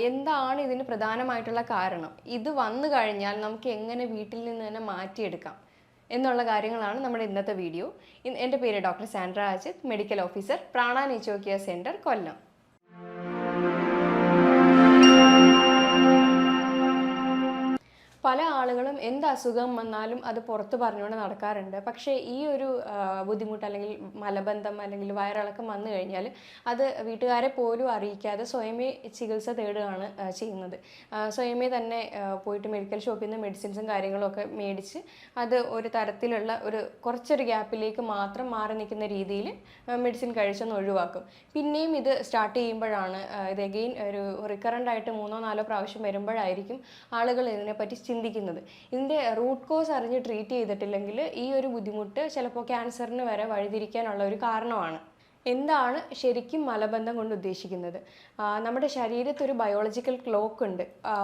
എന്താണ് ഇതിന് പ്രധാനമായിട്ടുള്ള കാരണം, ഇത് വന്നു കഴിഞ്ഞാൽ നമുക്ക് എങ്ങനെ വീട്ടിൽ നിന്ന് തന്നെ മാറ്റിയെടുക്കാം എന്നുള്ള കാര്യങ്ങളാണ് നമ്മുടെ ഇന്നത്തെ വീഡിയോ. എൻ്റെ പേര് doctor Sandra Ajith, medical officer, Prana nature care centre, Kollam. പല ആളുകളും എന്ത് അസുഖം വന്നാലും അത് പുറത്ത് പറഞ്ഞുകൊണ്ട് നടക്കാറുണ്ട്. പക്ഷേ ഈ ഒരു ബുദ്ധിമുട്ട് അല്ലെങ്കിൽ മലബന്ധം അല്ലെങ്കിൽ വയറിളക്കം വന്നു കഴിഞ്ഞാൽ അത് വീട്ടുകാരെ പോലും അറിയിക്കാതെ സ്വയമേ ചികിത്സ തേടുകയാണ് ചെയ്യുന്നത്. സ്വയമേ തന്നെ പോയിട്ട് മെഡിക്കൽ ഷോപ്പിൽ നിന്ന് മെഡിസിൻസും കാര്യങ്ങളും ഒക്കെ മേടിച്ച് അത് ഒരു തരത്തിലുള്ള കുറച്ചൊരു ഗ്യാപ്പിലേക്ക് മാത്രം മാറി നിൽക്കുന്ന രീതിയിൽ മെഡിസിൻ കഴിച്ചൊന്ന് ഒഴിവാക്കും. പിന്നെയും ഇത് സ്റ്റാർട്ട് ചെയ്യുമ്പോഴാണ്, ഇത് അഗെയിൻ ഒരു റിക്കറൻ്റ് ആയിട്ട് 3-4 പ്രാവശ്യം വരുമ്പോഴായിരിക്കും ആളുകൾ ഇതിനെപ്പറ്റി ചിന്തിക്കുന്നത്. ഇതിൻ്റെ റൂട്ട് കോസ് അറിഞ്ഞ് ട്രീറ്റ് ചെയ്തിട്ടില്ലെങ്കിൽ ഈ ഒരു ബുദ്ധിമുട്ട് ചിലപ്പോൾ ക്യാൻസറിന് വരെ വഴിതിരിക്കാനുള്ള ഒരു കാരണമാണ്. എന്താണ് ശരിക്കും മലബന്ധം കൊണ്ട് ഉദ്ദേശിക്കുന്നത്? നമ്മുടെ ശരീരത്തിൽ ഒരു ബയോളജിക്കൽ ക്ലോക്ക് ഉണ്ട്.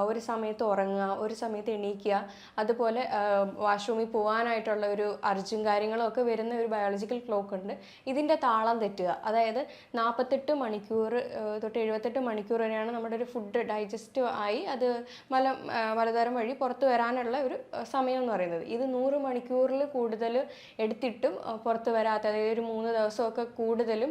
ഒരു സമയത്ത് ഉറങ്ങുക, ഒരു സമയത്ത് എണീക്കുക, അതുപോലെ വാഷ്റൂമിൽ പോകാനായിട്ടുള്ള ഒരു അർജും കാര്യങ്ങളും ഒക്കെ വരുന്ന ഒരു ബയോളജിക്കൽ ക്ലോക്ക് ഉണ്ട്. ഇതിൻ്റെ താളം തെറ്റുക, അതായത് 48 മണിക്കൂർ തൊട്ട് 78 മണിക്കൂർ വരെയാണ് നമ്മുടെ ഒരു ഫുഡ് ഡൈജസ്റ്റ് ആയി അത് മലദ്വാരം വഴി പുറത്ത് വരാനുള്ള ഒരു സമയം എന്ന് പറയുന്നത്. ഇത് 100 മണിക്കൂറിൽ കൂടുതൽ എടുത്തിട്ടും പുറത്ത് വരാത്ത, അതായത് ഒരു 3 ദിവസമൊക്കെ കൂടുതലും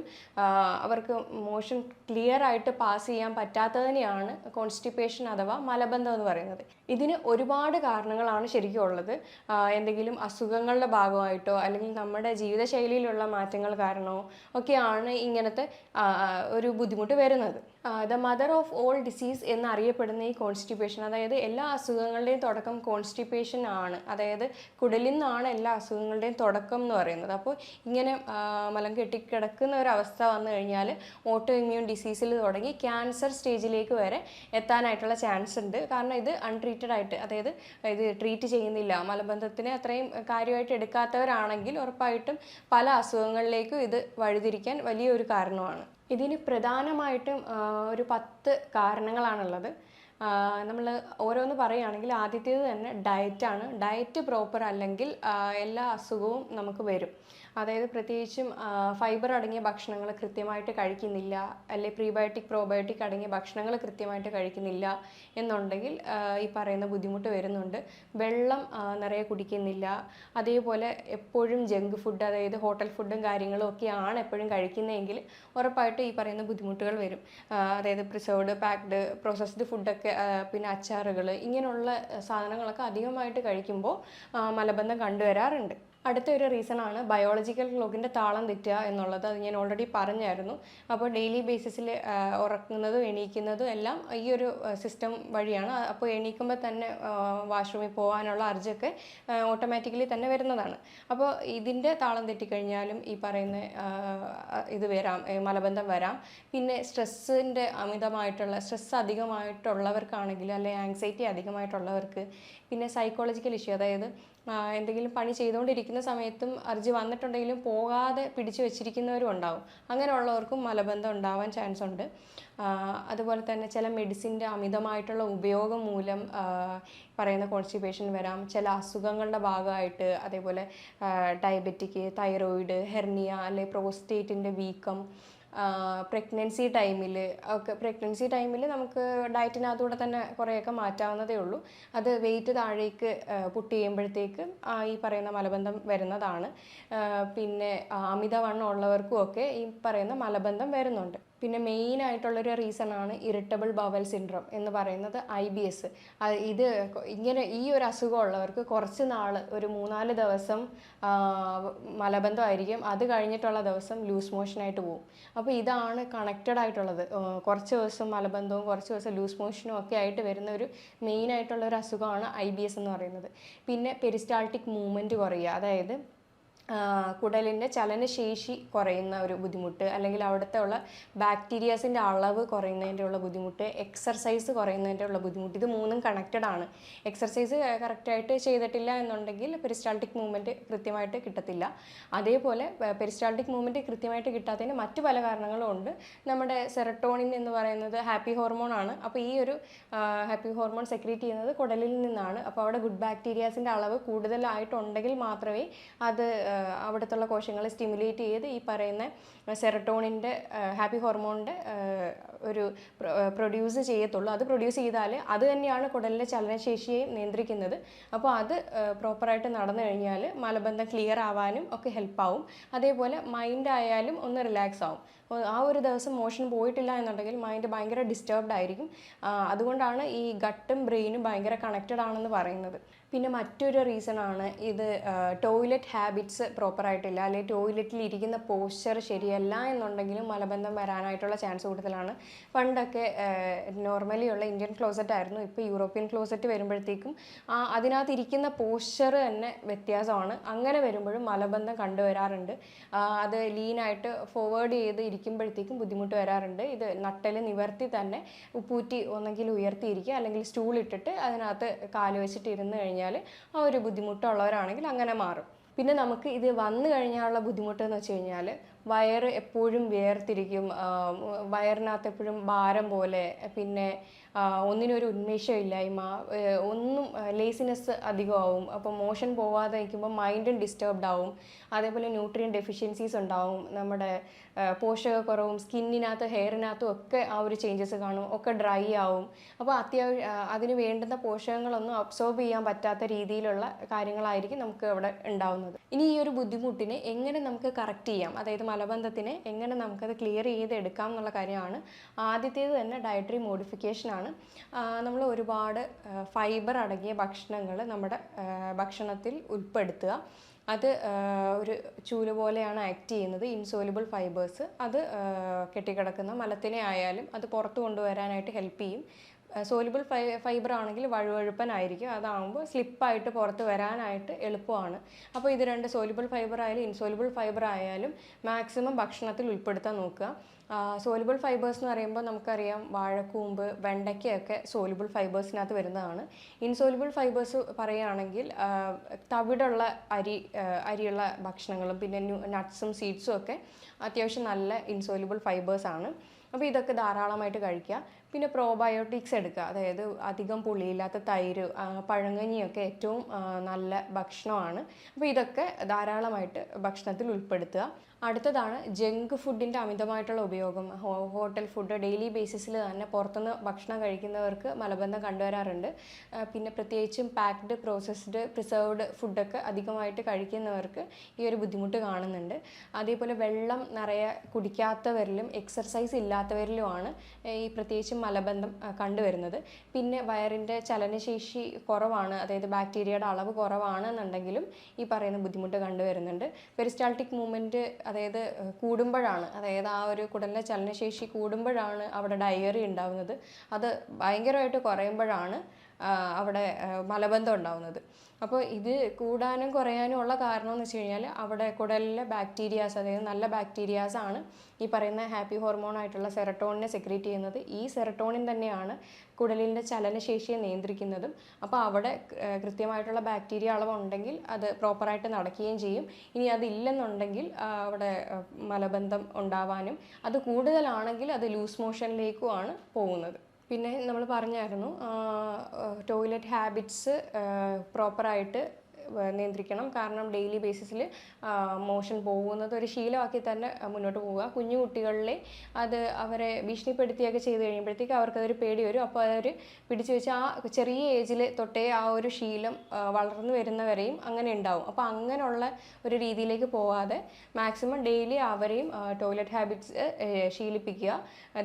അവർക്ക് മോഷൻ ക്ലിയർ ആയിട്ട് പാസ് ചെയ്യാൻ പറ്റാത്തതിനെയാണ് കോൺസ്റ്റിപ്പേഷൻ അഥവാ മലബന്ധം എന്ന് പറയുന്നത്. ഇതിന് ഒരുപാട് കാരണങ്ങളാണ് ശരിക്കും ഉള്ളത്. എന്തെങ്കിലും അസുഖങ്ങളുടെ ഭാഗമായിട്ടോ അല്ലെങ്കിൽ നമ്മുടെ ജീവിതശൈലിയിലുള്ള മാറ്റങ്ങൾ കാരണമോ ഒക്കെയാണ് ഇങ്ങനത്തെ ഒരു ബുദ്ധിമുട്ട് വരുന്നത്. The mother of all disease എന്നറിയപ്പെടുന്ന ഈ കോൺസ്റ്റിപ്പേഷൻ, അതായത് എല്ലാ അസുഖങ്ങളുടെയും തുടക്കം കോൺസ്റ്റിപ്പേഷൻ ആണ്. അതായത് കുടലിൽ നിന്നാണ് എല്ലാ അസുഖങ്ങളുടെയും തുടക്കം എന്ന് പറയുന്നത്. അപ്പോൾ ഇങ്ങനെ മലം കെട്ടിക്കിടക്കുന്ന ഒരവസ്ഥ വന്നു കഴിഞ്ഞാൽ ഓട്ടോ ഇമ്മ്യൂൺ ഡിസീസിൽ തുടങ്ങി ക്യാൻസർ സ്റ്റേജിലേക്ക് വരെ എത്താനായിട്ടുള്ള ചാൻസ് ഉണ്ട്. കാരണം ഇത് അൺട്രീറ്റഡ് ആയിട്ട്, അതായത് ഇത് ട്രീറ്റ് ചെയ്യുന്നില്ല, മലബന്ധത്തിനെ അത്രയും കാര്യമായിട്ട് എടുക്കാത്തവരാണെങ്കിൽ ഉറപ്പായിട്ടും പല അസുഖങ്ങളിലേക്കും ഇത് വഴിതിരിക്കാൻ വലിയൊരു കാരണമാണ്. ഇതിന് പ്രധാനമായിട്ടും ഒരു 10 കാരണങ്ങളാണുള്ളത്. നമ്മൾ ഓരോന്ന് പറയുകയാണെങ്കിൽ ആദ്യത്തേത് തന്നെ ഡയറ്റാണ്. ഡയറ്റ് പ്രോപ്പർ അല്ലെങ്കിൽ എല്ലാ അസുഖവും നമുക്ക് വരും. അതായത് പ്രത്യേകിച്ചും ഫൈബർ അടങ്ങിയ ഭക്ഷണങ്ങൾ കൃത്യമായിട്ട് കഴിക്കുന്നില്ല, അല്ലെങ്കിൽ പ്രീബയോട്ടിക് പ്രോബയോട്ടിക് അടങ്ങിയ ഭക്ഷണങ്ങൾ കൃത്യമായിട്ട് കഴിക്കുന്നില്ല എന്നുണ്ടെങ്കിൽ ഈ പറയുന്ന ബുദ്ധിമുട്ട് വരുന്നുണ്ട്. വെള്ളം നിറയെ കുടിക്കുന്നില്ല, അതേപോലെ എപ്പോഴും ജങ്ക് ഫുഡ്, അതായത് ഹോട്ടൽ ഫുഡും കാര്യങ്ങളും ഒക്കെയാണ് എപ്പോഴും കഴിക്കുന്നതെങ്കിൽ ഉറപ്പായിട്ടും ഈ പറയുന്ന ബുദ്ധിമുട്ടുകൾ വരും. അതായത് പ്രിസർവ്ഡ്, പാക്ഡ്, പ്രോസസ്ഡ് ഫുഡൊക്കെ, പിന്നെ അച്ചാറുകൾ, ഇങ്ങനെയുള്ള സാധനങ്ങളൊക്കെ അധികമായിട്ട് കഴിക്കുമ്പോൾ മലബന്ധം കണ്ടുവരാറുണ്ട്. അടുത്ത ഒരു റീസണാണ് ബയോളജിക്കൽ ക്ലോക്കിൻ്റെ താളം തെറ്റുക എന്നുള്ളത്. അത് ഞാൻ ഓൾറെഡി പറഞ്ഞായിരുന്നു. അപ്പോൾ ഡെയിലി ബേസിസിൽ ഉറക്കുന്നതും എണീക്കുന്നതും എല്ലാം ഈ ഒരു സിസ്റ്റം വഴിയാണ്. അപ്പോൾ എണീക്കുമ്പോൾ തന്നെ വാഷ്റൂമിൽ പോകാനുള്ള അർജൊക്കെ ഓട്ടോമാറ്റിക്കലി തന്നെ വരുന്നതാണ്. അപ്പോൾ ഇതിൻ്റെ താളം തെറ്റിക്കഴിഞ്ഞാലും ഈ പറയുന്ന ഇത് വരാം, മലബന്ധം വരാം. പിന്നെ സ്ട്രെസ് അധികമായിട്ടുള്ളവർക്കാണെങ്കിൽ, അല്ലെങ്കിൽ ആങ്സൈറ്റി അധികമായിട്ടുള്ളവർക്ക്, പിന്നെ സൈക്കോളജിക്കൽ ഇഷ്യൂ, അതായത് എന്തെങ്കിലും പണി ചെയ്തുകൊണ്ടിരിക്കുന്ന സമയത്തും അർജി വന്നിട്ടുണ്ടെങ്കിലും പോകാതെ പിടിച്ചു വെച്ചിരിക്കുന്നവരും ഉണ്ടാവും. അങ്ങനെയുള്ളവർക്കും മലബന്ധം ഉണ്ടാവാൻ ചാൻസ് ഉണ്ട്. അതുപോലെ തന്നെ ചില മെഡിസിൻ്റെ അമിതമായിട്ടുള്ള ഉപയോഗം മൂലം പറയുന്ന കോൺസ്റ്റിപ്പേഷൻ വരാം. ചില അസുഖങ്ങളുടെ ഭാഗമായിട്ട്, അതേപോലെ ഡയബറ്റിക്, തൈറോയിഡ്, ഹെർണിയ, അല്ലെങ്കിൽ പ്രോസ്റ്റേറ്റിൻ്റെ വീക്കം, പ്രഗ്നൻസി ടൈമിൽ നമുക്ക് ഡയറ്റിനകത്തൂടെ തന്നെ കുറേയൊക്കെ മാറ്റാവുന്നതേ ഉള്ളൂ. അത് വെയിറ്റ് താഴേക്ക് പുട്ട് ചെയ്യുമ്പോഴത്തേക്ക് ഈ പറയുന്ന മലബന്ധം വരുന്നതാണ്. പിന്നെ അമിതവണ്ണം ഉള്ളവർക്കും ഒക്കെ ഈ പറയുന്ന മലബന്ധം വരുന്നുണ്ട്. പിന്നെ മെയിനായിട്ടുള്ളൊരു റീസണാണ് ഇറിറ്റബിൾ ബവൽ സിൻഡ്രോം എന്ന് പറയുന്നത്, IBS. ഈ ഒരു അസുഖമുള്ളവർക്ക് കുറച്ച് നാൾ, ഒരു 3-4 ദിവസം മലബന്ധമായിരിക്കും. അത് കഴിഞ്ഞിട്ടുള്ള ദിവസം ലൂസ് മോഷനായിട്ട് പോകും. അപ്പോൾ ഇതാണ് കണക്റ്റഡ് ആയിട്ടുള്ളത്. കുറച്ച് ദിവസം മലബന്ധവും കുറച്ച് ദിവസം ലൂസ് മോഷനും ഒക്കെ ആയിട്ട് വരുന്ന ഒരു മെയിനായിട്ടുള്ള ഒരു അസുഖമാണ് IBS എന്ന് പറയുന്നത്. പിന്നെ പെരിസ്റ്റാൾട്ടിക് മൂവ്മെൻറ്റ് കുറയുക, അതായത് കുടലിൻ്റെ ചലനശേഷി കുറയുന്ന ഒരു ബുദ്ധിമുട്ട്, അല്ലെങ്കിൽ അവിടുത്തെ ഉള്ള ബാക്ടീരിയാസിൻ്റെ അളവ് കുറയുന്നതിൻ്റെ ഉള്ള ബുദ്ധിമുട്ട്, എക്സർസൈസ് കുറയുന്നതിൻ്റെ ഉള്ള ബുദ്ധിമുട്ട്, ഇത് മൂന്നും കണക്റ്റഡ് ആണ്. എക്സർസൈസ് കറക്റ്റായിട്ട് ചെയ്തിട്ടില്ല എന്നുണ്ടെങ്കിൽ പെരിസ്റ്റാൾട്ടിക് മൂവ്മെൻറ്റ് കൃത്യമായിട്ട് കിട്ടത്തില്ല. അതേപോലെ പെരിസ്റ്റാൾട്ടിക് മൂവ്മെൻറ്റ് കൃത്യമായിട്ട് കിട്ടാത്തതിന് മറ്റു പല കാരണങ്ങളും ഉണ്ട്. നമ്മുടെ സെറട്ടോണിൻ എന്ന് പറയുന്നത് ഹാപ്പി ഹോർമോൺ ആണ്. അപ്പോൾ ഈ ഒരു ഹാപ്പി ഹോർമോൺ സെക്രീറ്റ് ചെയ്യുന്നത് കുടലിൽ നിന്നാണ്. അപ്പോൾ അവിടെ ഗുഡ് ബാക്ടീരിയാസിൻ്റെ അളവ് കൂടുതലായിട്ടുണ്ടെങ്കിൽ മാത്രമേ അത് അവിടുത്തെ കോശങ്ങളെ സ്റ്റിമുലേറ്റ് ചെയ്ത് ഈ പറയുന്ന സെറട്ടോണിൻ്റെ ഹാപ്പി ഹോർമോണിൻ്റെ ഒരു പ്രൊഡ്യൂസ് ചെയ്യത്തുള്ളൂ. അത് പ്രൊഡ്യൂസ് ചെയ്താൽ അത് തന്നെയാണ് കുടലിൻ്റെ ചലനശേഷിയെ നിയന്ത്രിക്കുന്നത്. അപ്പോൾ അത് പ്രോപ്പറായിട്ട് നടന്നു കഴിഞ്ഞാൽ മലബന്ധം ക്ലിയർ ആവാനും ഒക്കെ ഹെൽപ്പാവും. അതേപോലെ മൈൻഡ് ആയാലും ഒന്ന് റിലാക്സ് ആവും. ആ ഒരു ദിവസം മോഷൻ പോയിട്ടില്ല എന്നുണ്ടെങ്കിൽ മൈൻഡ് ഭയങ്കര ഡിസ്റ്റർബ്ഡ് ആയിരിക്കും. അതുകൊണ്ടാണ് ഈ ഗട്ടും ബ്രെയിനും ഭയങ്കര കണക്റ്റഡ് ആണെന്ന് പറയുന്നത്. പിന്നെ മറ്റൊരു റീസണാണ് ഇത് ടോയ്ലറ്റ് ഹാബിറ്റ്സ് പ്രോപ്പറായിട്ടില്ല, അല്ലെങ്കിൽ ടോയ്ലറ്റിൽ ഇരിക്കുന്ന പോസ്ചർ ശരിയല്ല എന്നുണ്ടെങ്കിലും മലബന്ധം വരാനായിട്ടുള്ള ചാൻസ് കൂടുതലാണ്. പണ്ടൊക്കെ നോർമലി ഉള്ള ഇന്ത്യൻ ക്ലോസറ്റ് ആയിരുന്നു. ഇപ്പോൾ യൂറോപ്യൻ ക്ലോസറ്റ് വരുമ്പോഴത്തേക്കും അതിനകത്ത് ഇരിക്കുന്ന പോസ്ചർ തന്നെ വ്യത്യാസമാണ്. അങ്ങനെ വരുമ്പോഴും മലബന്ധം കണ്ടുവരാറുണ്ട്. അത് ലീനായിട്ട് ഫോർവേഡ് ചെയ്ത് ഇരിക്കുമ്പോഴത്തേക്കും ബുദ്ധിമുട്ട് വരാറുണ്ട്. ഇത് നട്ടൽ നിവർത്തി തന്നെ ഉപ്പൂറ്റി ഒന്നെങ്കിൽ ഉയർത്തിയിരിക്കുക, അല്ലെങ്കിൽ സ്റ്റൂൾ ഇട്ടിട്ട് അതിനകത്ത് കാല് വെച്ചിട്ട് ഇരുന്ന് കഴിഞ്ഞാൽ ആ ഒരു ബുദ്ധിമുട്ടുള്ളവരാണെങ്കിൽ അങ്ങനെ മാറും. പിന്നെ നമുക്ക് ഇത് വന്നു കഴിഞ്ഞാലുള്ള ബുദ്ധിമുട്ട് എന്ന് വെച്ച് കഴിഞ്ഞാൽ വയറ് എപ്പോഴും വിയർത്തിരിക്കും, വയറിനകത്ത് എപ്പോഴും ഭാരം പോലെ, പിന്നെ ഒന്നിനൊരു ഉന്മേഷമില്ലായ്മ, ഒന്നും ലേസിനെസ് അധികമാവും. അപ്പോൾ മോഷൻ പോവാതെ നിൽക്കുമ്പോൾ മൈൻഡും ഡിസ്റ്റർബ്ഡ് ആവും. അതേപോലെ ന്യൂട്രിയൻ ഡെഫിഷ്യൻസീസ് ഉണ്ടാവും, നമ്മുടെ പോഷകക്കുറവും, സ്കിന്നിനകത്ത് ഹെയറിനകത്തും ഒക്കെ ആ ഒരു ചേഞ്ചസ് കാണും, ഒക്കെ ഡ്രൈ ആവും. അപ്പോൾ അതിന് വേണ്ടുന്ന പോഷകങ്ങളൊന്നും അബ്സോർബ് ചെയ്യാൻ പറ്റാത്ത രീതിയിലുള്ള കാര്യങ്ങളായിരിക്കും നമുക്ക് അവിടെ ഉണ്ടാവുന്നത്. ഇനി ഈ ഒരു ബുദ്ധിമുട്ടിനെ എങ്ങനെ നമുക്ക് കറക്റ്റ് ചെയ്യാം, അതായത് മലബന്ധത്തിനെ എങ്ങനെ നമുക്കത് ക്ലിയർ ചെയ്തെടുക്കാം എന്നുള്ള കാര്യമാണ്. ആദ്യത്തേത് തന്നെ ഡയറ്ററി മോഡിഫിക്കേഷനാണ്. നമ്മൾ ഒരുപാട് ഫൈബർ അടങ്ങിയ ഭക്ഷണങ്ങൾ നമ്മുടെ ഭക്ഷണത്തിൽ ഉൾപ്പെടുത്തുക. അത് ഒരു ചൂല് പോലെയാണ് ആക്ട് ചെയ്യുന്നത്. ഇൻസോലുബിൾ ഫൈബേഴ്സ് അത് കെട്ടിക്കിടക്കുന്ന മലത്തിനെ ആയാലും അത് പുറത്ത് കൊണ്ടുവരാനായിട്ട് ഹെൽപ്പ് ചെയ്യും. സോലുബിൾ ഫൈബർ ആണെങ്കിൽ വഴുവഴുപ്പനായിരിക്കും, അതാകുമ്പോൾ സ്ലിപ്പായിട്ട് പുറത്ത് വരാനായിട്ട് എളുപ്പമാണ്. അപ്പോൾ ഇത് രണ്ട് സോലുബിൾ ഫൈബർ ആയാലും ഇൻസോലുബിൾ ഫൈബർ ആയാലും മാക്സിമം ഭക്ഷണത്തിൽ ഉൾപ്പെടുത്താൻ നോക്കുക. സോലുബിൾ ഫൈബേഴ്സ് എന്ന് പറയുമ്പോൾ നമുക്കറിയാം വാഴക്കൂമ്പ്, വെണ്ടയ്ക്കയൊക്കെ സോലുബിൾ ഫൈബേഴ്സിനകത്ത് വരുന്നതാണ്. ഇൻസോലുബിൾ ഫൈബേഴ്സ് പറയുകയാണെങ്കിൽ തവിടുള്ള അരിയുള്ള ഭക്ഷണങ്ങളും പിന്നെ നട്ട്സും സീഡ്സും ഒക്കെ അത്യാവശ്യം നല്ല ഇൻസോലുബിൾ ഫൈബേഴ്സാണ്. അപ്പോൾ ഇതൊക്കെ ധാരാളമായിട്ട് കഴിക്കുക. പിന്നെ പ്രോബയോട്ടിക്സ് എടുക്കുക, അതായത് അധികം പുളിയില്ലാത്ത തൈര്, പഴങ്കഞ്ഞിയൊക്കെ ഏറ്റവും നല്ല ഭക്ഷണമാണ്. അപ്പോൾ ഇതൊക്കെ ധാരാളമായിട്ട് ഭക്ഷണത്തിൽ ഉൾപ്പെടുത്തുക. അടുത്തതാണ് ജങ്ക് ഫുഡിൻ്റെ അമിതമായിട്ടുള്ള ഉപയോഗം. ഹോട്ടൽ ഫുഡ് ഡെയിലി ബേസിസിൽ തന്നെ പുറത്തുനിന്ന് ഭക്ഷണം കഴിക്കുന്നവർക്ക് മലബന്ധം കണ്ടുവരാറുണ്ട്. പിന്നെ പ്രത്യേകിച്ചും പാക്ഡ്, പ്രോസസ്ഡ്, പ്രിസർവ്ഡ് ഫുഡൊക്കെ അധികമായിട്ട് കഴിക്കുന്നവർക്ക് ഈ ഒരു ബുദ്ധിമുട്ട് കാണുന്നുണ്ട്. അതേപോലെ വെള്ളം നിറയെ കുടിക്കാത്തവരിലും എക്സർസൈസ് ഇല്ലാത്തവരിലുമാണ് ഈ പ്രത്യേകിച്ചും മലബന്ധം കണ്ടുവരുന്നത്. പിന്നെ വയറിൻ്റെ ചലനശേഷി കുറവാണ്, അതായത് ബാക്ടീരിയയുടെ അളവ് കുറവാണെന്നുണ്ടെങ്കിലും ഈ പറയുന്ന ബുദ്ധിമുട്ട് കണ്ടുവരുന്നുണ്ട്. പെരിസ്റ്റാൾട്ടിക് മൂവ്മെൻറ്റ് അതായത് കൂടുമ്പോഴാണ്, അതായത് ആ ഒരു കുടലിൻ്റെ ചലനശേഷി കൂടുമ്പോഴാണ് അവിടെ ഡയറി ഉണ്ടാവുന്നത്. അത് ഭയങ്കരമായിട്ട് കുറയുമ്പോഴാണ് അവിടെ മലബന്ധം ഉണ്ടാവുന്നത്. അപ്പോൾ ഇത് കൂടാനും കുറയാനും ഉള്ള കാരണം എന്ന് വെച്ച് കഴിഞ്ഞാൽ അവിടെ കുടലിലെ ബാക്ടീരിയാസ്, അതായത് നല്ല ബാക്ടീരിയാസാണ് ഈ പറയുന്ന ഹാപ്പി ഹോർമോൺ ആയിട്ടുള്ള സെറട്ടോണിനെ സെക്രീറ്റ് ചെയ്യുന്നത്. ഈ സെറട്ടോണിൻ തന്നെയാണ് കുടലിൻ്റെ ചലനശേഷിയെ നിയന്ത്രിക്കുന്നതും. അപ്പോൾ അവിടെ കൃത്യമായിട്ടുള്ള ബാക്ടീരിയ അളവുണ്ടെങ്കിൽ അത് പ്രോപ്പറായിട്ട് നടക്കുകയും ചെയ്യും. ഇനി അതില്ലെന്നുണ്ടെങ്കിൽ അവിടെ മലബന്ധം ഉണ്ടാവാനും, അത് കൂടുതലാണെങ്കിൽ അത് ലൂസ് മോഷനിലേക്കുമാണ് പോകുന്നത്. പിന്നെ നമ്മൾ പറഞ്ഞായിരുന്നു ടോയ്ലറ്റ് ഹാബിറ്റ്സ് പ്രോപ്പറായിട്ട് നിയന്ത്രിക്കണം. കാരണം ഡെയിലി ബേസിസിൽ മോഷൻ പോകുന്നത് ഒരു ശീലമാക്കി തന്നെ മുന്നോട്ട് പോവുക. കുഞ്ഞു കുട്ടികളിലെ അത് അവരെ ഭീഷണിപ്പെടുത്തിയൊക്കെ ചെയ്ത് കഴിയുമ്പോഴത്തേക്ക് അവർക്കതൊരു പേടി വരും. അപ്പോൾ അവർ പിടിച്ചു വെച്ച് ആ ചെറിയ ഏജിൽ തൊട്ടേ ആ ഒരു ശീലം വളർന്നു വരുന്നവരെയും അങ്ങനെ ഉണ്ടാവും. അപ്പോൾ അങ്ങനെയുള്ള ഒരു രീതിയിലേക്ക് പോവാതെ മാക്സിമം ഡെയിലി അവരെയും ടോയ്ലറ്റ് ഹാബിറ്റ്സ് ശീലിപ്പിക്കുക.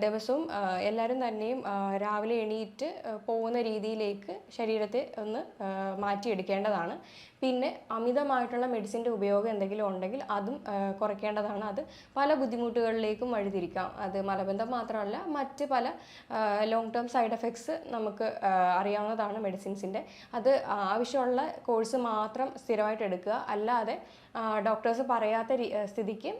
ദിവസവും എല്ലാവരും തന്നെയും രാവിലെ എണീറ്റ് പോകുന്ന രീതിയിലേക്ക് ശരീരത്തെ ഒന്ന് മാറ്റിയെടുക്കേണ്ടതാണ്. പിന്നെ അമിതമായിട്ടുള്ള മെഡിസിൻ്റെ ഉപയോഗം എന്തെങ്കിലും ഉണ്ടെങ്കിൽ അതും കുറയ്ക്കേണ്ടതാണ്. അത് പല ബുദ്ധിമുട്ടുകളിലേക്കും വഴിതിരിക്കാം. അത് മലബന്ധം മാത്രമല്ല, മറ്റ് പല ലോങ് ടേം സൈഡ് എഫക്ട്സ് നമുക്ക് അറിയാവുന്നതാണ് മെഡിസിൻസിൻ്റെ. അത് ആവശ്യമുള്ള കോഴ്സ് മാത്രം സ്ഥിരമായിട്ട് എടുക്കുക. അല്ലാതെ ഡോക്ടേഴ്സ് പറയാത്ത സ്ഥിതിക്ക്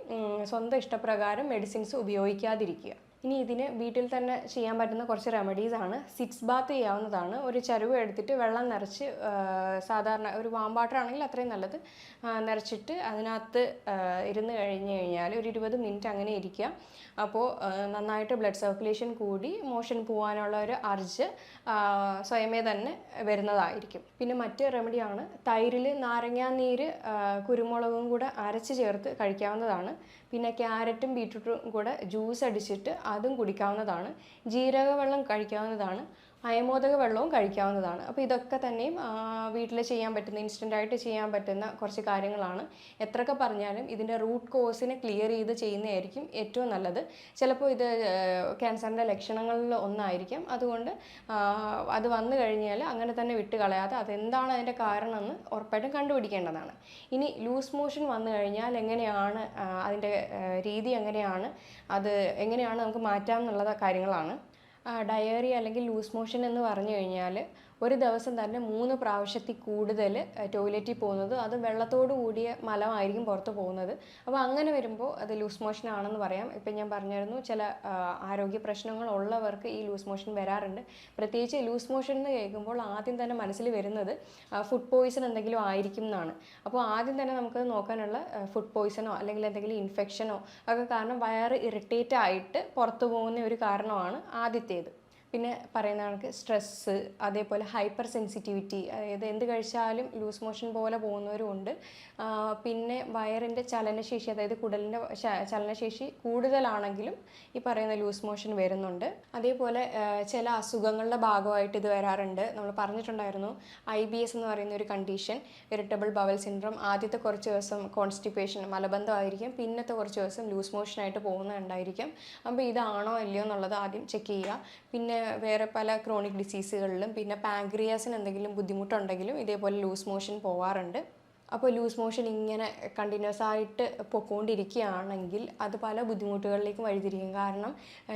സ്വന്തം ഇഷ്ടപ്രകാരം മെഡിസിൻസ് ഉപയോഗിക്കാതിരിക്കുക. ഇനി ഇതിന് വീട്ടിൽ തന്നെ ചെയ്യാൻ പറ്റുന്ന കുറച്ച് റെമഡീസ് ആണ്. സിറ്റ്സ് ബാത്ത് ചെയ്യാവുന്നതാണ്. ഒരു ചരുവ എടുത്തിട്ട് വെള്ളം നിറച്ച്, സാധാരണ ഒരു വാം വാട്ടർ ആണെങ്കിൽ അത്രയും നല്ലത്, നിറച്ചിട്ട് അതിനകത്ത് ഇരുന്ന് കഴിഞ്ഞ് കഴിഞ്ഞാൽ ഒരു 20 മിനിറ്റ് അങ്ങനെ ഇരിക്കുക. അപ്പോൾ നന്നായിട്ട് ബ്ലഡ് സർക്കുലേഷൻ കൂടി മോഷൻ പോകാനുള്ള ഒരു അർജ് സ്വയമേ തന്നെ വരുന്നതായിരിക്കും. പിന്നെ മറ്റ് റെമഡിയാണ് തൈരിൽ നാരങ്ങാനീര് കുരുമുളകും കൂടെ അരച്ച് ചേർത്ത് കഴിക്കാവുന്നതാണ്. പിന്നെ ക്യാരറ്റും ബീറ്റ്റൂട്ടും കൂടെ ജ്യൂസ് അടിച്ചിട്ട് അതും കുടിക്കാവുന്നതാണ്. ജീരക വെള്ളം കഴിക്കാവുന്നതാണ്. അയമോദക വെള്ളവും കഴിക്കാവുന്നതാണ്. അപ്പോൾ ഇതൊക്കെ തന്നെയും വീട്ടിൽ ചെയ്യാൻ പറ്റുന്ന, ഇൻസ്റ്റൻ്റായിട്ട് ചെയ്യാൻ പറ്റുന്ന കുറച്ച് കാര്യങ്ങളാണ്. എത്രയൊക്കെ പറഞ്ഞാലും ഇതിൻ്റെ റൂട്ട് കോസിനെ ക്ലിയർ ചെയ്ത് ചെയ്യുന്നതായിരിക്കും ഏറ്റവും നല്ലത്. ചിലപ്പോൾ ഇത് ക്യാൻസറിൻ്റെ ലക്ഷണങ്ങളിൽ ഒന്നായിരിക്കും. അതുകൊണ്ട് അത് വന്നു കഴിഞ്ഞാൽ അങ്ങനെ തന്നെ വിട്ട് കളയാതെ അതെന്താണ് അതിൻ്റെ കാരണമെന്ന് ഉറപ്പായിട്ടും കണ്ടുപിടിക്കേണ്ടതാണ്. ഇനി ലൂസ് മോഷൻ വന്നു കഴിഞ്ഞാൽ എങ്ങനെയാണ് അതിൻ്റെ രീതി, എങ്ങനെയാണ് അത് എങ്ങനെയാണ് നമുക്ക് മാറ്റാം എന്നുള്ള കാര്യങ്ങളാണ്. ഡയറി അല്ലെങ്കിൽ ലൂസ് മോഷൻ എന്ന് പറഞ്ഞു കഴിഞ്ഞാൽ ഒരു ദിവസം തന്നെ 3 പ്രാവശ്യത്തിൽ കൂടുതൽ ടോയ്ലറ്റിൽ പോകുന്നത്, അത് വെള്ളത്തോട് കൂടിയ മലമായിരിക്കും പുറത്ത് പോകുന്നത്. അപ്പോൾ അങ്ങനെ വരുമ്പോൾ അത് ലൂസ് മോഷൻ ആണെന്ന് പറയാം. ഇപ്പം ഞാൻ പറഞ്ഞിരുന്നു, ചില ആരോഗ്യ പ്രശ്നങ്ങളുള്ളവർക്ക് ഈ ലൂസ് മോഷൻ വരാറുണ്ട്. പ്രത്യേകിച്ച് ലൂസ് മോഷൻ എന്ന് കേൾക്കുമ്പോൾ ആദ്യം തന്നെ മനസ്സിൽ വരുന്നത് ഫുഡ് പോയ്സൺ എന്തെങ്കിലും ആയിരിക്കും എന്നാണ്. അപ്പോൾ ആദ്യം തന്നെ നമുക്ക് നോക്കാനുള്ള ഫുഡ് പോയ്സണോ അല്ലെങ്കിൽ എന്തെങ്കിലും ഇൻഫെക്ഷനോ ഒക്കെ കാരണം വയറ് ഇറിറ്റേറ്റ് ആയിട്ട് പുറത്തു പോകുന്ന ഒരു കാരണമാണ് ആദ്യത്തേത്. പിന്നെ പറയുന്ന കണക്ക് സ്ട്രെസ്സ്, അതേപോലെ ഹൈപ്പർ സെൻസിറ്റിവിറ്റി, അതായത് എന്ത് കഴിച്ചാലും ലൂസ് മോഷൻ പോലെ പോകുന്നവരുമുണ്ട്. പിന്നെ വയറിൻ്റെ ചലനശേഷി, അതായത് കുടലിൻ്റെ ചലനശേഷി കൂടുതലാണെങ്കിലും ഈ പറയുന്ന ലൂസ് മോഷൻ വരുന്നുണ്ട്. അതേപോലെ ചില അസുഖങ്ങളുടെ ഭാഗമായിട്ട് ഇത് വരാറുണ്ട്. നമ്മൾ പറഞ്ഞിട്ടുണ്ടായിരുന്നു IBS എന്ന് പറയുന്ന ഒരു കണ്ടീഷൻ, ഇറിറ്റബിൾ ബവൽ സിൻഡ്രോം. ആദ്യത്തെ കുറച്ച് ദിവസം കോൺസ്റ്റിപ്പേഷൻ, മലബന്ധമായിരിക്കും. പിന്നത്തെ കുറച്ച് ദിവസം ലൂസ് മോഷനായിട്ട് പോകുന്നുണ്ടായിരിക്കും. അപ്പോൾ ഇതാണോ അല്ലയോ എന്നുള്ളത് ആദ്യം ചെക്ക് ചെയ്യുക. പിന്നെ വേറെ പല ക്രോണിക് ഡിസീസുകളിലും, പിന്നെ പാങ്ക്രിയാസിന് എന്തെങ്കിലും ബുദ്ധിമുട്ടുണ്ടെങ്കിലും ഇതേപോലെ ലൂസ് മോഷൻ പോവാറുണ്ട്. അപ്പോൾ ലൂസ് മോഷൻ ഇങ്ങനെ കണ്ടിന്യൂസ് ആയിട്ട് പൊയ്ക്കൊണ്ടിരിക്കുകയാണെങ്കിൽ അത് പല ബുദ്ധിമുട്ടുകളിലേക്കും വഴിതിരിക്കും. കാരണം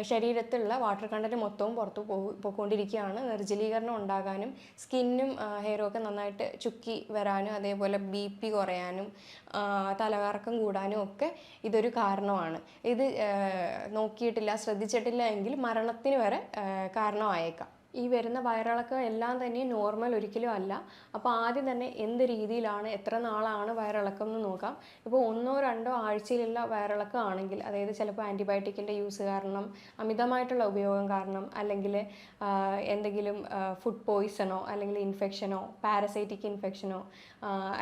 ശരീരത്തിലുള്ള വാട്ടർ കണ്ടൻറ്റ് മൊത്തവും പുറത്ത് പോയിക്കൊണ്ടിരിക്കുകയാണ്. നിർജ്ജലീകരണം ഉണ്ടാകാനും സ്കിന്നും ഹെയറും ഒക്കെ നന്നായിട്ട് ചുക്കി വരാനും, അതേപോലെ BP കുറയാനും തലകറക്കം കൂടാനും ഒക്കെ ഇതൊരു കാരണമാണ്. ഇത് നോക്കിയിട്ടില്ല, ശ്രദ്ധിച്ചിട്ടില്ല എങ്കിൽ മരണത്തിന് വരെ കാരണമായേക്കാം. ഈ വരുന്ന വയറിളക്കം എല്ലാം തന്നെ നോർമൽ ഒരിക്കലും അല്ല. അപ്പോൾ ആദ്യം തന്നെ എന്ത് രീതിയിലാണ്, എത്ര നാളാണ് വയറിളക്കം എന്ന് നോക്കാം. ഇപ്പോൾ 1-2 ആഴ്ചയിലുള്ള വയറിളക്കം ആണെങ്കിൽ, അതായത് ചിലപ്പോൾ ആൻറ്റിബയോട്ടിക്കിൻ്റെ യൂസ് കാരണം, അമിതമായിട്ടുള്ള ഉപയോഗം കാരണം, അല്ലെങ്കിൽ എന്തെങ്കിലും ഫുഡ് പോയ്സണോ അല്ലെങ്കിൽ ഇൻഫെക്ഷനോ, പാരസൈറ്റിക് ഇൻഫെക്ഷനോ,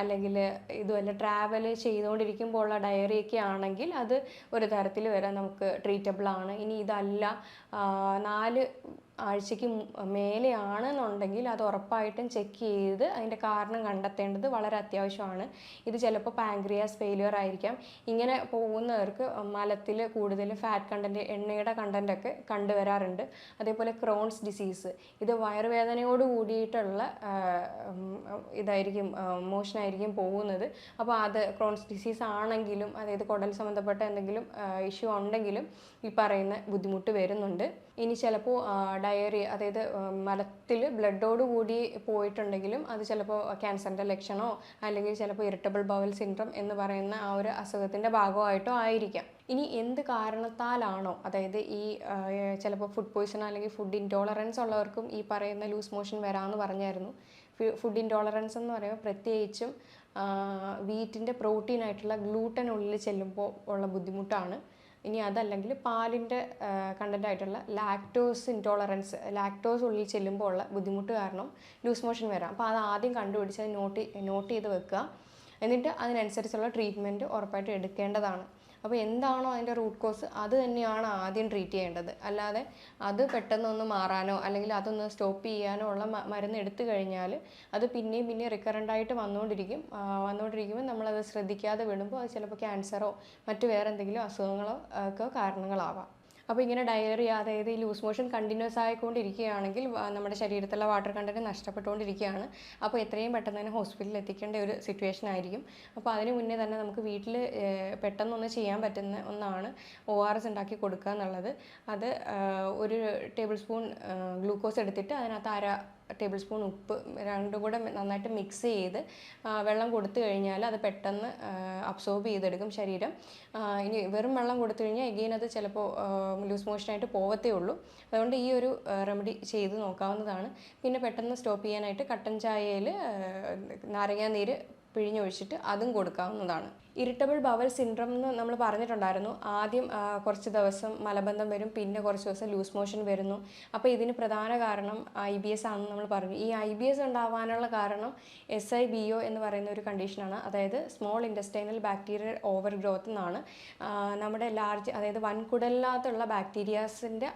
അല്ലെങ്കിൽ ഇതുമല്ല ട്രാവൽ ചെയ്തുകൊണ്ടിരിക്കുമ്പോൾ ഉള്ള ഡയറിയൊക്കെ ആണെങ്കിൽ അത് ഒരു തരത്തിൽ വരെ നമുക്ക് ട്രീറ്റബിളാണ്. ഇനി ഇതല്ല 4 ആഴ്ചയ്ക്ക് മേലെയാണെന്നുണ്ടെങ്കിൽ അത് ഉറപ്പായിട്ടും ചെക്ക് ചെയ്ത് അതിൻ്റെ കാരണം കണ്ടെത്തേണ്ടത് വളരെ അത്യാവശ്യമാണ്. ഇത് ചിലപ്പോൾ പാങ്ക്രിയാസ് ഫെയിലിയർ ആയിരിക്കാം. ഇങ്ങനെ പോകുന്നവർക്ക് മലത്തിൽ കൂടുതൽ ഫാറ്റ് കണ്ടൻറ്റ്, എണ്ണയുടെ കണ്ടൻറ്റൊക്കെ കണ്ടുവരാറുണ്ട്. അതേപോലെ ക്രോൺസ് ഡിസീസ്, ഇത് വയറുവേദനയോട് കൂടിയിട്ടുള്ള ഇതായിരിക്കും, മോഷനായിരിക്കും പോകുന്നത്. അപ്പോൾ അത് ക്രോൺസ് ഡിസീസ് ആണെങ്കിലും, അതായത് കുടൽ സംബന്ധപ്പെട്ട എന്തെങ്കിലും ഇഷ്യൂ ഉണ്ടെങ്കിലും ഈ പറയുന്ന ബുദ്ധിമുട്ട് വരുന്നുണ്ട്. ഇനി ചിലപ്പോൾ ഡയറി, അതായത് മലത്തിൽ ബ്ലഡോട് കൂടി പോയിട്ടുണ്ടെങ്കിലും അത് ചിലപ്പോൾ ക്യാൻസറിൻ്റെ ലക്ഷണമോ അല്ലെങ്കിൽ ചിലപ്പോൾ ഇറിറ്റബിൾ ബവൽ സിൻഡ്രോം എന്ന് പറയുന്ന ആ ഒരു അസുഖത്തിൻ്റെ ഭാഗമായിട്ടോ ആയിരിക്കാം. ഇനി എന്ത് കാരണത്താലാണോ, അതായത് ഈ ചിലപ്പോൾ ഫുഡ് പോയ്സൺ അല്ലെങ്കിൽ ഫുഡ് ഇൻടോളറൻസ് ഉള്ളവർക്കും ഈ പറയുന്ന ലൂസ് മോഷൻ വരാമെന്ന് പറഞ്ഞായിരുന്നു. ഫുഡ് ഇൻടോളറൻസ് എന്ന് പറയുമ്പോൾ പ്രത്യേകിച്ചും വീറ്റിൻ്റെ പ്രോട്ടീനായിട്ടുള്ള ഗ്ലൂട്ടൻ ഉള്ളിൽ ചെല്ലുമ്പോൾ ഉള്ള ബുദ്ധിമുട്ടാണ്. ഇനി അതല്ലെങ്കിൽ പാലിൻ്റെ കണ്ടൻ്റായിട്ടുള്ള ലാക്ടോസ് ഇൻടോളറൻസ്, ലാക്ടോസ് ഉള്ളിൽ ചെല്ലുമ്പോൾ ഉള്ള ബുദ്ധിമുട്ട് കാരണം ലൂസ് മോഷൻ വരാം. അപ്പോൾ അത് ആദ്യം കണ്ടുപിടിച്ച് അത് നോട്ട് ചെയ്ത് വെക്കുക. എന്നിട്ട് അതിനനുസരിച്ചുള്ള ട്രീറ്റ്മെൻറ്റ് ഉറപ്പായിട്ട് എടുക്കേണ്ടതാണ്. അപ്പോൾ എന്താണോ അതിൻ്റെ റൂട്ട് കോസ് അത് തന്നെയാണ് ആദ്യം ട്രീറ്റ് ചെയ്യേണ്ടത്. അല്ലാതെ അത് പെട്ടെന്നൊന്ന് മാറാനോ അല്ലെങ്കിൽ അതൊന്ന് സ്റ്റോപ്പ് ചെയ്യാനോ ഉള്ള മരുന്ന് എടുത്തു കഴിഞ്ഞാൽ അത് പിന്നെയും റിക്കറൻ്റായിട്ട് വന്നുകൊണ്ടിരിക്കുമ്പോൾ നമ്മളത് ശ്രദ്ധിക്കാതെ വിടുമ്പോൾ അത് ചിലപ്പോൾ ക്യാൻസറോ മറ്റു വേറെ എന്തെങ്കിലും അസുഖങ്ങളോ ഒക്കെ കാരണങ്ങളാവാം. അപ്പോൾ ഇങ്ങനെ ഡയറിയ, അതായത് ഈ ലൂസ് മോഷൻ കണ്ടിന്യൂസ് ആയിക്കൊണ്ടിരിക്കുകയാണെങ്കിൽ നമ്മുടെ ശരീരത്തിലുള്ള വാട്ടർ കണ്ടൻറ്റ് നഷ്ടപ്പെട്ടുകൊണ്ടിരിക്കുകയാണ്. അപ്പോൾ എത്രയും പെട്ടെന്ന് തന്നെ ഹോസ്പിറ്റലിൽ എത്തിക്കേണ്ട ഒരു സിറ്റുവേഷൻ ആയിരിക്കും. അപ്പോൾ അതിന് മുന്നേ തന്നെ നമുക്ക് വീട്ടിൽ പെട്ടെന്നൊന്ന് ചെയ്യാൻ പറ്റുന്ന ഒന്നാണ് ORS ഉണ്ടാക്കി കൊടുക്കുക എന്നുള്ളത്. അത് 1 ടേബിൾ സ്പൂൺ ഗ്ലൂക്കോസ് എടുത്തിട്ട് അതിനകത്ത് 1/2 ടേബിൾ സ്പൂൺ ഉപ്പ് രണ്ടും കൂടെ നന്നായിട്ട് മിക്സ് ചെയ്ത് വെള്ളം കൊടുത്തു കഴിഞ്ഞാൽ അത് പെട്ടെന്ന് അബ്സോർബ് ചെയ്തെടുക്കും ശരീരം. ഇനി വെറും വെള്ളം കൊടുത്തു കഴിഞ്ഞാൽ എഗെയിൻ അത് ചിലപ്പോൾ ലൂസ് മോഷനായിട്ട് പോവത്തേ ഉള്ളൂ. അതുകൊണ്ട് ഈ ഒരു റെമഡി ചെയ്ത് നോക്കാവുന്നതാണ്. പിന്നെ പെട്ടെന്ന് സ്റ്റോപ്പ് ചെയ്യാനായിട്ട് കട്ടൻ ചായയിൽ നാരങ്ങാനീര് പിഴിഞ്ഞൊഴിച്ചിട്ട് അതും കൊടുക്കാവുന്നതാണ്. ഇറിറ്റബിൾ ബവൽ സിൻഡ്രം എന്ന് നമ്മൾ പറഞ്ഞിട്ടുണ്ടായിരുന്നു. ആദ്യം കുറച്ച് ദിവസം മലബന്ധം വരും, പിന്നെ കുറച്ച് ദിവസം ലൂസ് മോഷൻ വരുന്നു. അപ്പോൾ ഇതിന് പ്രധാന കാരണം IBS ആണെന്ന് നമ്മൾ പറഞ്ഞു. ഈ IBS ഉണ്ടാവാനുള്ള കാരണം SIBO എന്ന് പറയുന്ന ഒരു കണ്ടീഷനാണ്. അതായത് small intestinal bacterial over growth എന്നാണ്. നമ്മുടെ ലാർജ് അതായത് വൻകുടലിനകത്തുള്ള ബാക്ടീരിയാസിൻ്റെ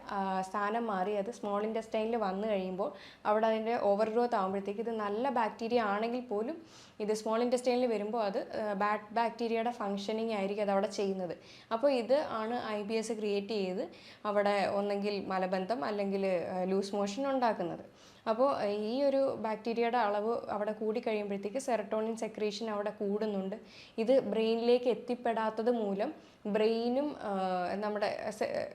സ്ഥാനം മാറി അത് സ്മോൾ ഇൻറ്റസ്റ്റൈനിൽ വന്നു കഴിയുമ്പോൾ അവിടെ അതിൻ്റെ ഓവർ ഗ്രോത്ത് ആകുമ്പോഴത്തേക്ക് ഇത് നല്ല ബാക്ടീരിയ ആണെങ്കിൽ പോലും ഇത് സ്മോൾ ഇൻറ്റസ്റ്റൈനിൽ വരുമ്പോൾ അത് ബാഡ് ബാക്ടീരിയയുടെ ഫങ്ഷനിങ് ആയിരിക്കും അതവിടെ ചെയ്യുന്നത്. അപ്പോൾ ഇത് ആണ് IBS ക്രിയേറ്റ് ചെയ്ത് അവിടെ ഒന്നെങ്കിൽ മലബന്ധം അല്ലെങ്കിൽ ലൂസ് മോഷൻ ഉണ്ടാക്കുന്നത്. അപ്പോൾ ഈ ഒരു ബാക്ടീരിയയുടെ അളവ് അവിടെ കൂടിക്കഴിയുമ്പോഴത്തേക്ക് സെറട്ടോണിൻ സെക്രീഷൻ അവിടെ കൂടുന്നുണ്ട്. ഇത് ബ്രെയിനിലേക്ക് എത്തിപ്പെടാത്തത് മൂലം ബ്രെയിനും നമ്മുടെ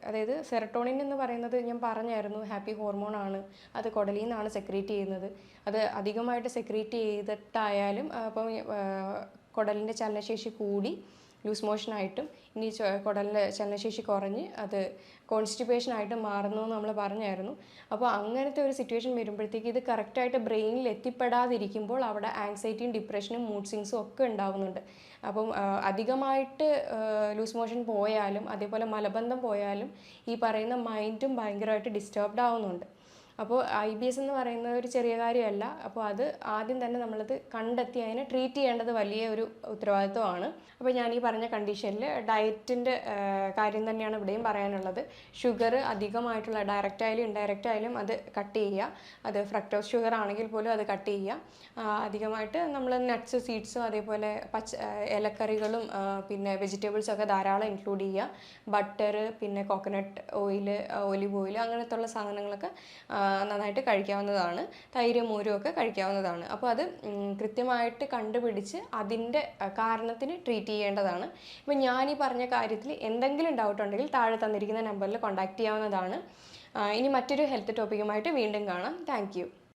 അതായത് സെറട്ടോണിൻ എന്ന് പറയുന്നത് ഞാൻ പറഞ്ഞായിരുന്നു ഹാപ്പി ഹോർമോൺ ആണ്. അത് കുടലിൽ നിന്നാണ് സെക്രീറ്റ് ചെയ്യുന്നത്. അത് അധികമായിട്ട് സെക്രീറ്റ് ചെയ്തിട്ടായാലും അപ്പം കുടലിൻ്റെ ചലനശേഷി കൂടി ലൂസ് മോഷനായിട്ടും ഇനി കുടലിൻ്റെ ചലനശേഷി കുറഞ്ഞ് അത് കോൺസ്റ്റിപ്പേഷനായിട്ട് മാറുന്നു എന്ന് നമ്മൾ പറഞ്ഞായിരുന്നു. അപ്പോൾ അങ്ങനത്തെ ഒരു സിറ്റുവേഷൻ വരുമ്പോഴത്തേക്ക് ഇത് കറക്റ്റായിട്ട് ബ്രെയിനിൽ എത്തിപ്പെടാതിരിക്കുമ്പോൾ അവിടെ ആങ്സൈറ്റിയും ഡിപ്രഷനും മൂഡ് സ്വിങ്സും ഒക്കെ ഉണ്ടാവുന്നുണ്ട്. അപ്പം അധികമായിട്ട് ലൂസ് മോഷൻ പോയാലും അതേപോലെ മലബന്ധം പോയാലും ഈ പറയുന്ന മൈൻഡും ഭയങ്കരമായിട്ട് ഡിസ്റ്റർബ്ഡ് ആവുന്നുണ്ട്. അപ്പോൾ IBS എന്ന് പറയുന്നത് ഒരു ചെറിയ കാര്യമല്ല. അപ്പോൾ അത് ആദ്യം തന്നെ നമ്മളത് കണ്ടെത്തി അതിനെ ട്രീറ്റ് ചെയ്യേണ്ടത് വലിയ ഒരു ഉത്തരവാദിത്വമാണ്. അപ്പോൾ ഞാൻ ഈ പറഞ്ഞ കണ്ടീഷനിൽ ഡയറ്റിൻ്റെ കാര്യം തന്നെയാണ് ഇവിടെയും പറയാനുള്ളത്. ഷുഗർ അധികമായിട്ടുള്ള ഡയറക്റ്റ് ആയാലും ഇൻഡയറക്റ്റ് ആയാലും അത് കട്ട് ചെയ്യുക. അത് ഫ്രക്ടോസ് ഷുഗർ ആണെങ്കിൽ പോലും അത് കട്ട് ചെയ്യുക. അധികമായിട്ട് നമ്മൾ നട്ട്സ് സീഡ്സും അതേപോലെ ഇലക്കറികളും പിന്നെ വെജിറ്റബിൾസൊക്കെ ധാരാളം ഇൻക്ലൂഡ് ചെയ്യുക. ബട്ടർ പിന്നെ കോക്കനട്ട് ഓയിൽ ഒലിവ് ഓയിൽ അങ്ങനത്തെ ഉള്ള സാധനങ്ങളൊക്കെ നന്നായിട്ട് കഴിക്കാവുന്നതാണ്. തൈര് മോരും ഒക്കെ കഴിക്കാവുന്നതാണ്. അപ്പോൾ അത് കൃത്യമായിട്ട് കണ്ടുപിടിച്ച് അതിൻ്റെ കാരണത്തിന് ട്രീറ്റ് ചെയ്യേണ്ടതാണ്. ഇപ്പോൾ ഞാൻ ഈ പറഞ്ഞ കാര്യത്തിൽ എന്തെങ്കിലും ഡൗട്ട് ഉണ്ടെങ്കിൽ താഴെ തന്നിരിക്കുന്ന നമ്പറിൽ കോൺടാക്റ്റ് ചെയ്യാവുന്നതാണ്. ഇനി മറ്റൊരു ഹെൽത്ത് ടോപ്പിക്കുമായിട്ട് വീണ്ടും കാണാം. Thank you.